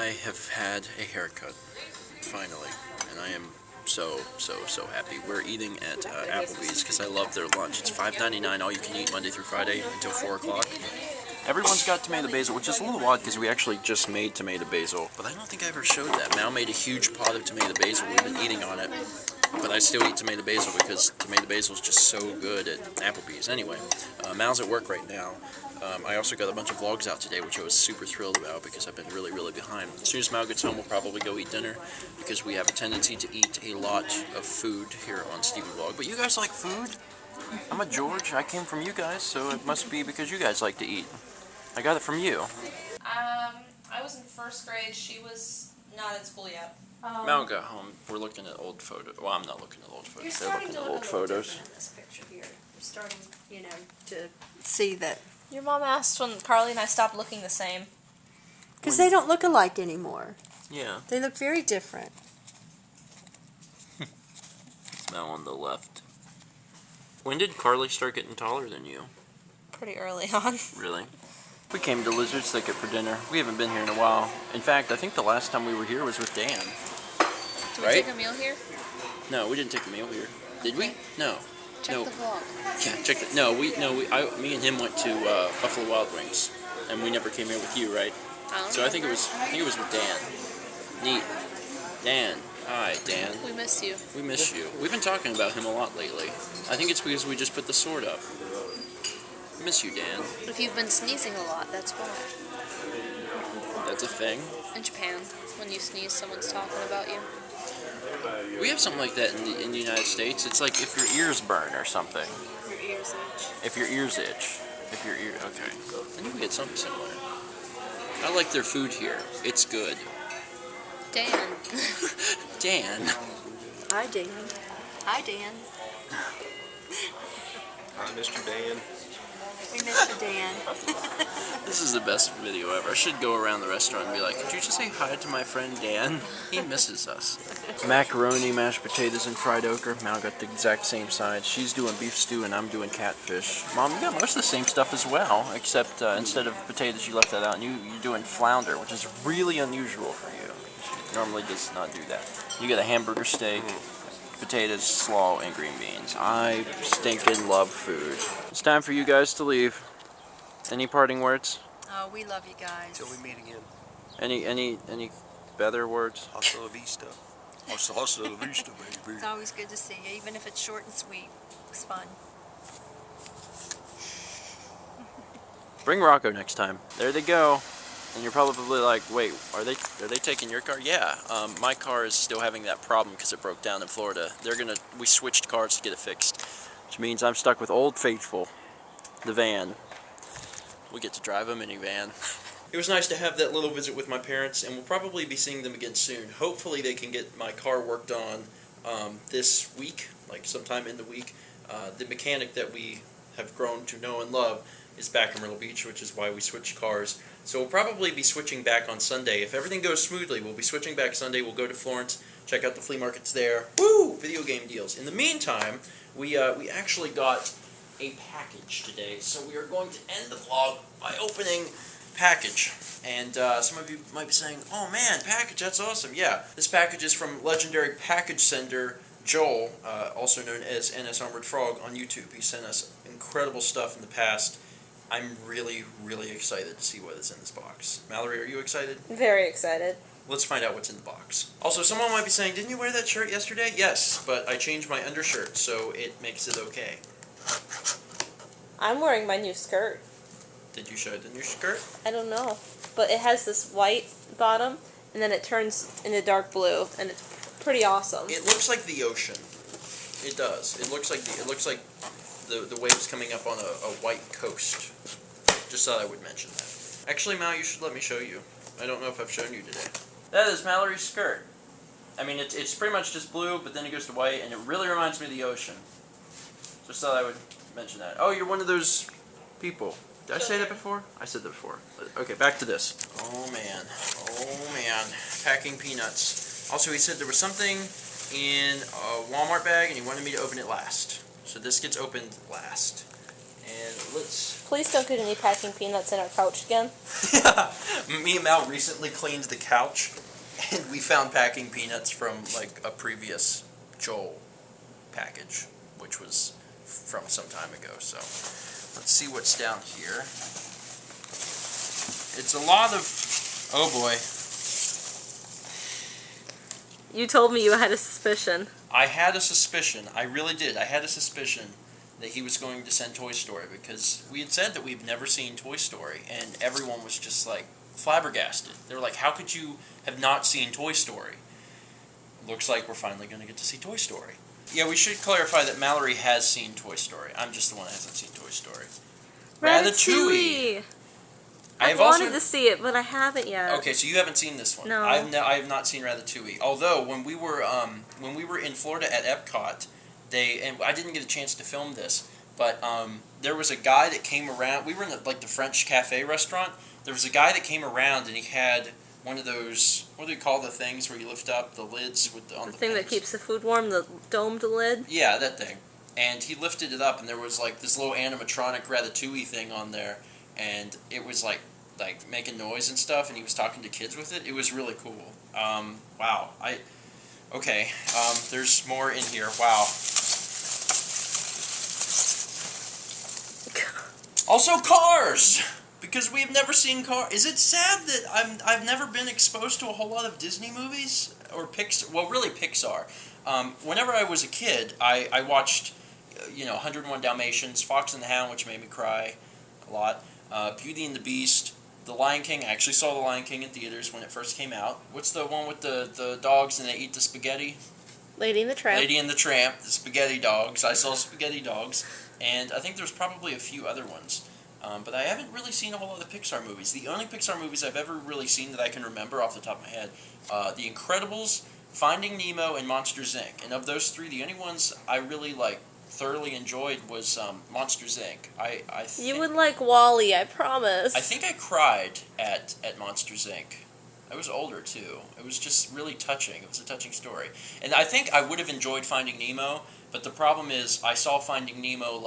I have had a haircut, finally, and I am so happy. We're eating at Applebee's because I love their lunch. It's $5.99, all you can eat Monday through Friday until 4 o'clock. Everyone's got tomato basil, which is a little odd because we actually just made tomato basil. But I don't think I ever showed that. Mal made a huge pot of tomato basil. We've been eating on it. But I still eat tomato basil because tomato basil is just so good at Applebee's. Anyway, Mal's at work right now. I also got a bunch of vlogs out today, which I was super thrilled about because I've been really behind. As soon as Mal gets home, we'll probably go eat dinner because we have a tendency to eat a lot of food here on Stevie Vlog. But you guys like food? I'm a George. I came from you guys, so it must be because you guys like to eat. I got it from you. I was in first grade. She was not in school yet. Mal got home. We're looking at old photos. Well, I'm not looking at old photos. They're looking at old photos. In this picture here. You're starting, you know, to see that. Your mom asked when Carly and I stopped looking the same. Because they don't look alike anymore. Yeah. They look very different. It's Mal on the left. When did Carly start getting taller than you? Pretty early on. Really? We came to Lizard's Thicket for dinner. We haven't been here in a while. In fact, I think the last time we were here was with Dan. Did we take a meal here? No, we didn't take a meal here. Did we? No. Check the vlog. Yeah, check the. No, me and him went to Buffalo Wild Wings, and we never came here with you, right? So I think it was with Dan. Neat. Dan. Hi, Dan. We miss you. We miss you. We've been talking about him a lot lately. I think it's because we just put the sword up. Miss you, Dan. If you've been sneezing a lot, that's why. That's a thing. In Japan, when you sneeze, someone's talking about you. We have something like that in the United States. It's like if your ears burn or something. Your ears itch. If your ears itch. If your ear. Okay. I think we get something similar. I like their food here. It's good. Dan. Dan. Hi, Dan. Hi, Dan. Hi, Mr. Dan. We miss you, Dan. This is the best video ever. I should go around the restaurant and be like, could you just say hi to my friend Dan? He misses us. Macaroni, mashed potatoes, and fried okra. Mal got the exact same side. She's doing beef stew and I'm doing catfish. Mom, you got most of the same stuff as well, except instead of potatoes, you left that out. And you're doing flounder, which is really unusual for you. She normally does not do that. You get a hamburger steak, potatoes, slaw, and green beans. I stinking love food. It's time for you guys to leave. Any parting words? Oh, we love you guys. Till we meet again. Any better words? Hasta la vista. Hasta la vista, baby. It's always good to see you, even if it's short and sweet. It's fun. Bring Rocco next time. There they go. And you're probably like, wait, are they taking your car? Yeah, my car is still having that problem because it broke down in Florida. We switched cars to get it fixed, which means I'm stuck with Old Faithful, the van. We get to drive a minivan. It was nice to have that little visit with my parents, and we'll probably be seeing them again soon. Hopefully they can get my car worked on this week, like sometime in the week. The mechanic that we have grown to know and love is back in Myrtle Beach, which is why we switched cars. So we'll probably be switching back on Sunday. If everything goes smoothly, we'll be switching back Sunday. We'll go to Florence, check out the flea markets there. Woo! Video game deals. In the meantime, we actually got a package today. So we are going to end the vlog by opening package. And some of you might be saying, oh man, package, that's awesome. Yeah, this package is from legendary package sender Joel, also known as nsArmoredFrog on YouTube. He sent us incredible stuff in the past. I'm really excited to see what is in this box. Mallory, are you excited? Very excited. Let's find out what's in the box. Also, someone might be saying, didn't you wear that shirt yesterday? Yes, but I changed my undershirt, so it makes it okay. I'm wearing my new skirt. Did you show the new skirt? I don't know. But it has this white bottom, and then it turns into dark blue, and it's pretty awesome. It looks like the ocean. It does. It looks like the waves coming up on a white coast. Just thought I would mention that. Actually, Mal, you should let me show you. I don't know if I've shown you today. That is Mallory's skirt. I mean, it's pretty much just blue, but then it goes to white, and it really reminds me of the ocean. Just thought I would mention that. Oh, you're one of those people. Did I say that before? I said that before. Okay, back to this. Oh man. Oh man. Packing peanuts. Also, he said there was something in a Walmart bag, and he wanted me to open it last. So this gets opened last. And let's... Please don't get any packing peanuts in our couch again. Me and Mal recently cleaned the couch, and we found packing peanuts from, like, a previous Joel package, which was from some time ago. So, let's see what's down here. It's a lot of... Oh, boy. You told me you had a suspicion. I had a suspicion. I really did. I had a suspicion that he was going to send Toy Story, because we had said that we've never seen Toy Story, and everyone was just like flabbergasted. They were like, how could you have not seen Toy Story? Looks like we're finally going to get to see Toy Story. Yeah, we should clarify that Mallory has seen Toy Story. I'm just the one that hasn't seen Toy Story. Ratatouille! I've wanted to see it, but I haven't yet. Okay, so you haven't seen this one. No. I have not seen Ratatouille. Although when we were in Florida at Epcot, and I didn't get a chance to film this, but there was a guy that came around. We were in the French cafe restaurant. There was a guy that came around, and he had one of those, what do you call the things where you lift up the lids on the thing pins? that keeps the food warm, the domed lid. Yeah, that thing. And he lifted it up, and there was like this little animatronic Ratatouille thing on there, and it was like making noise and stuff, and he was talking to kids with it. It was really cool. Wow. Okay. There's more in here. Wow. Also, Cars! Because we've never seen Cars. Is it sad that I've never been exposed to a whole lot of Disney movies? Or Pixar? Well, really Pixar. Whenever I was a kid, I watched, 101 Dalmatians, Fox and the Hound, which made me cry a lot, Beauty and the Beast, The Lion King. I actually saw The Lion King in theaters when it first came out. What's the one with the dogs and they eat the spaghetti? Lady and the Tramp. Lady and the Tramp, the spaghetti dogs. I saw spaghetti dogs. And I think there's probably a few other ones. But I haven't really seen a whole lot of Pixar movies. The only Pixar movies I've ever really seen that I can remember off the top of my head, The Incredibles, Finding Nemo, and Monsters, Inc. And of those three, the only ones I really thoroughly enjoyed was Monsters, Inc. I think, you would like WALL-E, I promise. I think I cried at Monsters, Inc. I was older, too. It was just really touching. It was a touching story. And I think I would have enjoyed Finding Nemo, but the problem is I saw Finding Nemo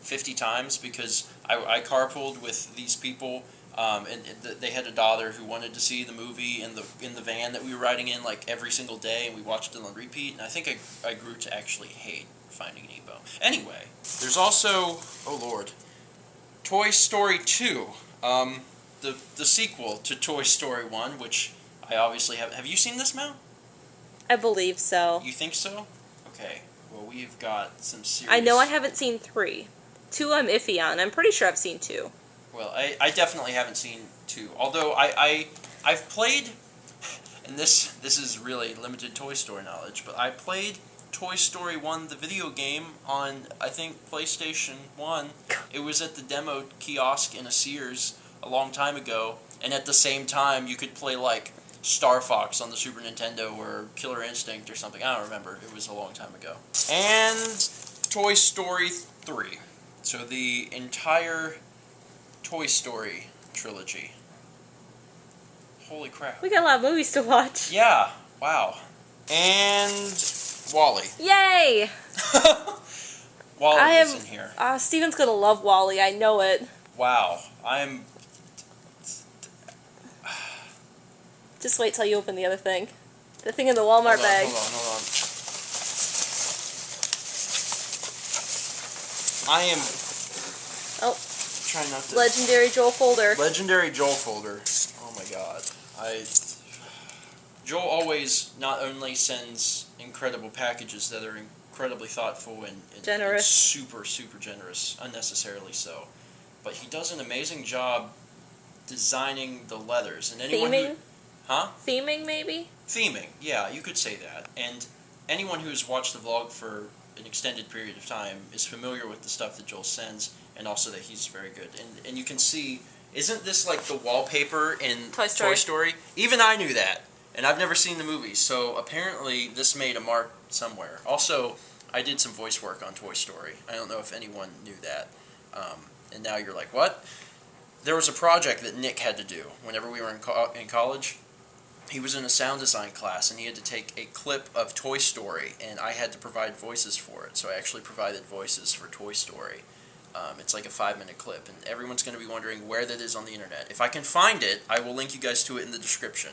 50 times because I carpooled with these people, and they had a daughter who wanted to see the movie in the van that we were riding in every single day, and we watched it on repeat, and I think I grew to actually hate Finding Nemo. Anyway, there's also, oh Lord, Toy Story 2, the sequel to Toy Story 1, which I obviously have. Have you seen this, Mel? I believe so. You think so? Okay. Well, we've got some serious... I know I haven't seen 3. 2 I'm iffy on. I'm pretty sure I've seen 2. Well, I definitely haven't seen 2. Although I've played, and this is really limited Toy Story knowledge, but I played Toy Story 1, the video game, on, I think, PlayStation 1. It was at the demo kiosk in a Sears a long time ago, and at the same time you could play Star Fox on the Super Nintendo or Killer Instinct or something. I don't remember. It was a long time ago. And Toy Story 3. So the entire Toy Story trilogy. Holy crap. We got a lot of movies to watch. Yeah. Wow. And WALL-E. Yay! WALL-E is in here. Steven's gonna love WALL-E. I know it. Wow. Just wait till you open the other thing. The thing in the Walmart bag. Hold on. I am... Oh. Trying not to... Legendary Joel folder. Legendary Joel folder. Oh my god. Joel always not only sends incredible packages that are incredibly thoughtful and generous. And super, super generous, unnecessarily so, but he does an amazing job designing the leathers. And anyone Theming? who... Huh? Theming, maybe? Theming, yeah, you could say that. And anyone who's watched the vlog for an extended period of time is familiar with the stuff that Joel sends, and also that he's very good. And you can see, isn't this the wallpaper in Toy Story? Even I knew that, and I've never seen the movie, so apparently this made a mark somewhere. Also, I did some voice work on Toy Story. I don't know if anyone knew that. And now you're like, what? There was a project that Nick had to do whenever we were in college. He was in a sound design class, and he had to take a clip of Toy Story, and I had to provide voices for it. So I actually provided voices for Toy Story. It's like a 5-minute clip, and everyone's going to be wondering where that is on the internet. If I can find it, I will link you guys to it in the description,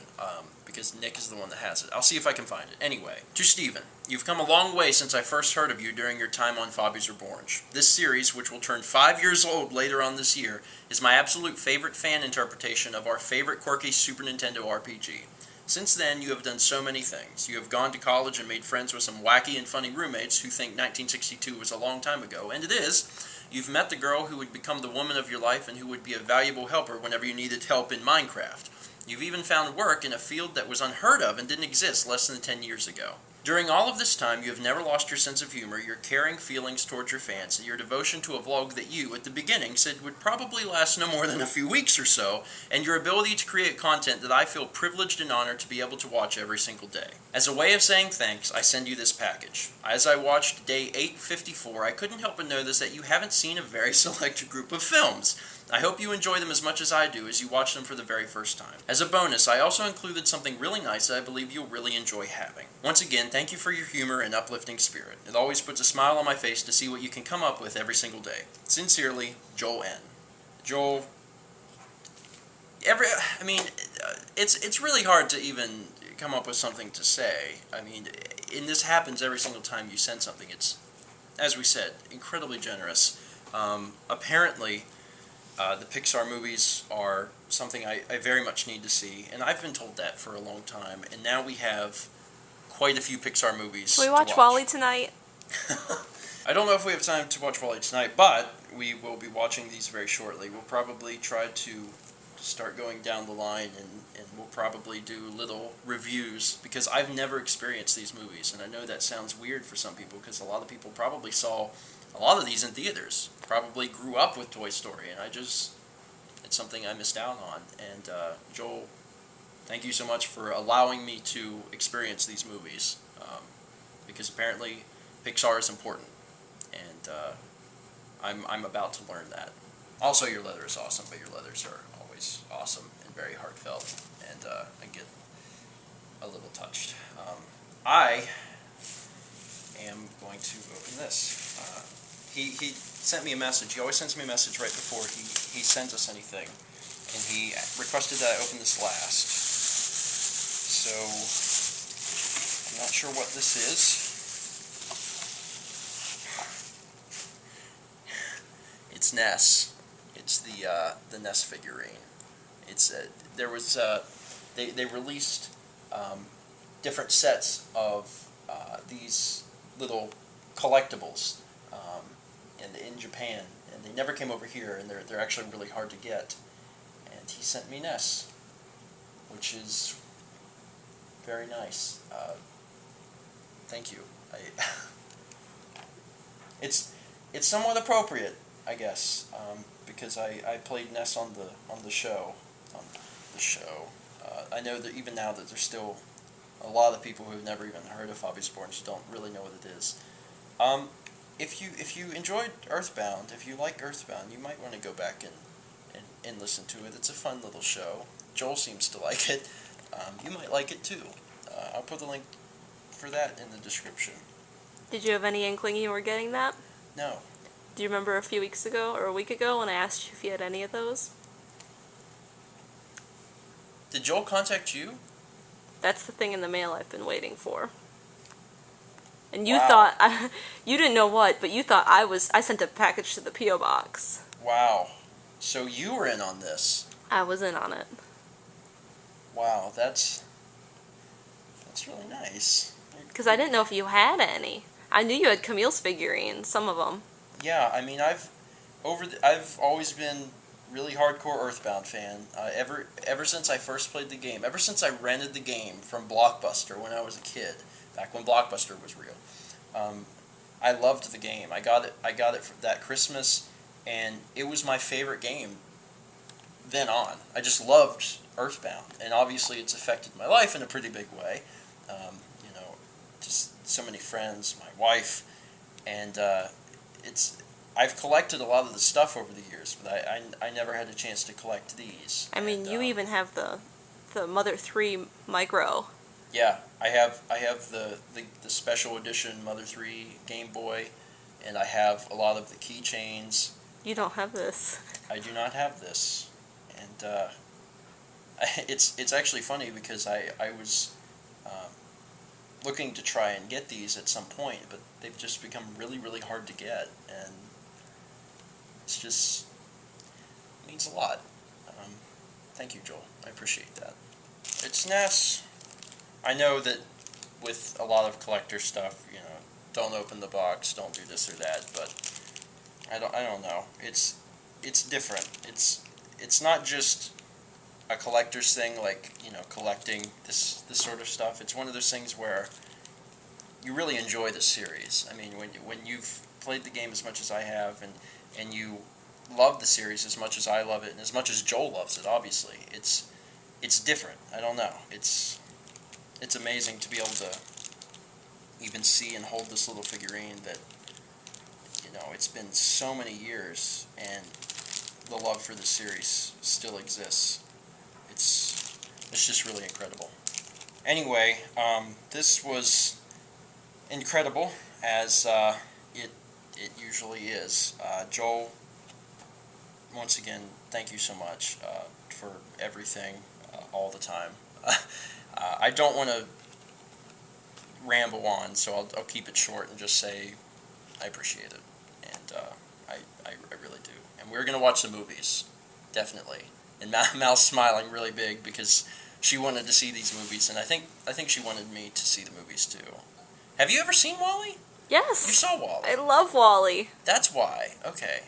because Nick is the one that has it. I'll see if I can find it. Anyway, to Steven, you've come a long way since I first heard of you during your time on Fobbies Are Born. This series, which will turn 5 years old later on this year, is my absolute favorite fan interpretation of our favorite quirky Super Nintendo RPG. Since then, you have done so many things. You have gone to college and made friends with some wacky and funny roommates who think 1962 was a long time ago, and it is. You've met the girl who would become the woman of your life and who would be a valuable helper whenever you needed help in Minecraft. You've even found work in a field that was unheard of and didn't exist less than 10 years ago. During all of this time, you have never lost your sense of humor, your caring feelings towards your fans, and your devotion to a vlog that you, at the beginning, said would probably last no more than a few weeks or so, and your ability to create content that I feel privileged and honored to be able to watch every single day. As a way of saying thanks, I send you this package. As I watched day 854, I couldn't help but notice that you haven't seen a very select group of films. I hope you enjoy them as much as I do as you watch them for the very first time. As a bonus, I also included something really nice that I believe you'll really enjoy having. Once again, thank you for your humor and uplifting spirit. It always puts a smile on my face to see what you can come up with every single day. Sincerely, Joel N. Joel, it's really hard to even come up with something to say. I mean, and this happens every single time you send something. It's, as we said, incredibly generous. Apparently, the Pixar movies are something I very much need to see, and I've been told that for a long time, and now we have quite a few Pixar movies. Can we watch WALL-E tonight? I don't know if we have time to watch WALL-E tonight, but we will be watching these very shortly. We'll probably try to start going down the line, and we'll probably do little reviews, because I've never experienced these movies, and I know that sounds weird for some people, because a lot of people probably saw a lot of these in theaters, probably grew up with Toy Story, and it's something I missed out on. And Joel, thank you so much for allowing me to experience these movies, because apparently Pixar is important, and I'm about to learn that. Also, your letter is awesome, but your letters are always awesome and very heartfelt, and I get a little touched. I am going to open this. He sent me a message. He always sends me a message right before he sends us anything, and he requested that I open this last. So I'm not sure what this is. It's Ness. It's the Ness figurine. It's there was they released different sets of these little collectibles in Japan, and they never came over here, and they're actually really hard to get. And he sent me Ness, which is very nice. Thank you. It's somewhat appropriate, I guess, because I played Ness on the show. I know that even now that there's still a lot of people who have never even heard of Fobbies Are Born don't really know what it is. If you enjoyed Earthbound, if you like Earthbound, you might want to go back and listen to it. It's a fun little show. Joel seems to like it. You might like it too. I'll put the link for that in the description. Did you have any inkling you were getting that? No. Do you remember a few weeks ago or a week ago when I asked you if you had any of those? Did Joel contact you? That's the thing in the mail I've been waiting for. And you thought, you didn't know what, but you thought I sent a package to the P.O. Box. Wow. So you were in on this. I was in on it. Wow, that's really nice. Because I didn't know if you had any. I knew you had Camille's figurines, some of them. Yeah, I mean, I've always been really hardcore Earthbound fan. Ever since I first played the game, ever since I rented the game from Blockbuster when I was a kid, back when Blockbuster was real. I loved the game. I got it for that Christmas, and it was my favorite game then on. I just loved Earthbound, and obviously it's affected my life in a pretty big way. Just so many friends, my wife, and I've collected a lot of the stuff over the years, but I never had a chance to collect these. I mean, you even have the Mother 3 Micro. Yeah, I have the special edition Mother 3 Game Boy, and I have a lot of the keychains. You don't have this. I do not have this, and it's actually funny because I was looking to try and get these at some point, but they've just become really hard to get, and it's just means a lot. Thank you, Joel. I appreciate that. It's NES. I know that with a lot of collector stuff, you know, don't open the box, don't do this or that, but I don't know. It's different. It's not just a collector's thing, like, you know, collecting this sort of stuff. It's one of those things where you really enjoy the series. I mean, when you've played the game as much as I have, and you love the series as much as I love it, and as much as Joel loves it, obviously, it's different. I don't know. It's amazing to be able to even see and hold this little figurine that, you know, it's been so many years, and the love for the series still exists. It's just really incredible. Anyway, this was incredible, as it usually is. Joel, once again, thank you so much for everything, all the time. I don't want to ramble on, so I'll keep it short and just say I appreciate it, and I really do. And we're gonna watch the movies, definitely. And Mal's smiling really big because she wanted to see these movies, and I think she wanted me to see the movies too. Have you ever seen WALL-E? Yes. You saw WALL-E. I love WALL-E. That's why. Okay.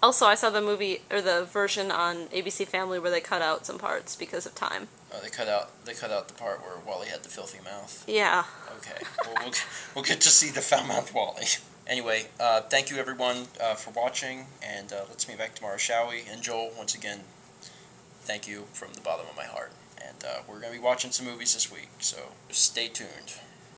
Also, I saw the movie, or the version on ABC Family where they cut out some parts because of time. Oh, they cut out the part where WALL-E had the filthy mouth. Yeah. Okay. Well, we'll get to see the foul-mouthed WALL-E. Anyway, thank you everyone for watching, and let's meet back tomorrow, shall we? And Joel, once again, thank you from the bottom of my heart. And we're going to be watching some movies this week, so stay tuned.